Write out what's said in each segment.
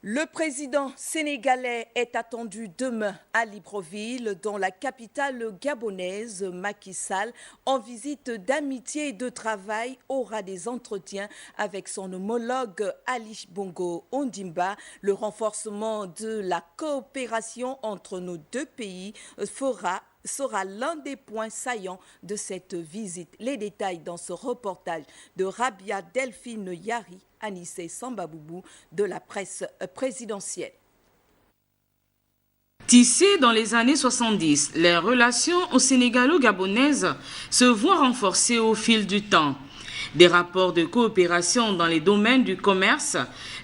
Le président sénégalais est attendu demain à Libreville, dans la capitale gabonaise. Macky Sall, en visite d'amitié et de travail, aura des entretiens avec son homologue Ali Bongo Ondimba. Le renforcement de la coopération entre nos deux pays sera l'un des points saillants de cette visite. Les détails dans ce reportage de Rabia Delphine Yari, Anissé Sambaboubou de la presse présidentielle. Tissées dans les années 70, les relations sénégalo-gabonaises se voient renforcées au fil du temps. Des rapports de coopération dans les domaines du commerce,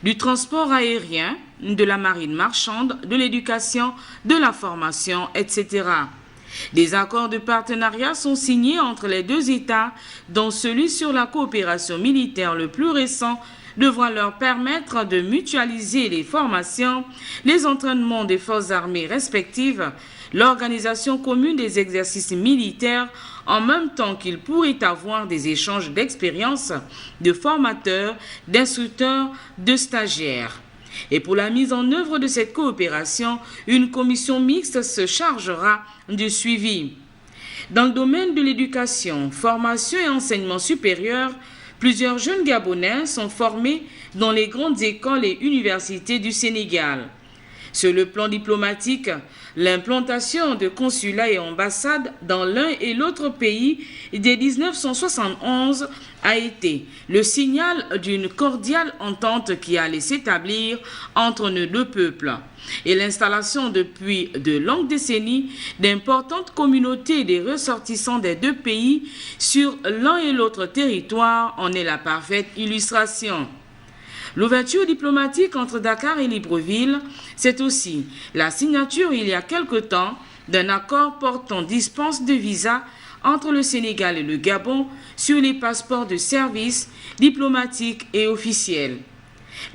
du transport aérien, de la marine marchande, de l'éducation, de la formation, etc. Des accords de partenariat sont signés entre les deux États, dont celui sur la coopération militaire le plus récent devra leur permettre de mutualiser les formations, les entraînements des forces armées respectives, l'organisation commune des exercices militaires, en même temps qu'il pourrait avoir des échanges d'expériences, de formateurs, d'instructeurs, de stagiaires. Et pour la mise en œuvre de cette coopération, une commission mixte se chargera du suivi. Dans le domaine de l'éducation, formation et enseignement supérieur, plusieurs jeunes Gabonais sont formés dans les grandes écoles et universités du Sénégal. Sur le plan diplomatique, l'implantation de consulats et ambassades dans l'un et l'autre pays dès 1971 a été le signal d'une cordiale entente qui allait s'établir entre nos deux peuples. Et l'installation depuis de longues décennies d'importantes communautés des ressortissants des deux pays sur l'un et l'autre territoire en est la parfaite illustration. L'ouverture diplomatique entre Dakar et Libreville, c'est aussi la signature il y a quelque temps d'un accord portant dispense de visa entre le Sénégal et le Gabon sur les passeports de service diplomatiques et officiels.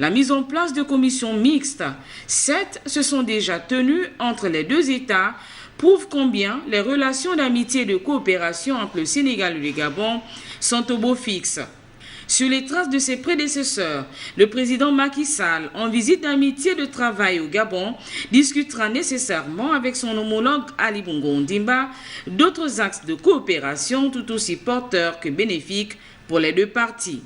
La mise en place de commissions mixtes, 7 se sont déjà tenues entre les deux États, prouve combien les relations d'amitié et de coopération entre le Sénégal et le Gabon sont au beau fixe. Sur les traces de ses prédécesseurs, le président Macky Sall, en visite d'amitié et de travail au Gabon, discutera nécessairement avec son homologue Ali Bongo Ondimba d'autres axes de coopération tout aussi porteurs que bénéfiques pour les deux parties.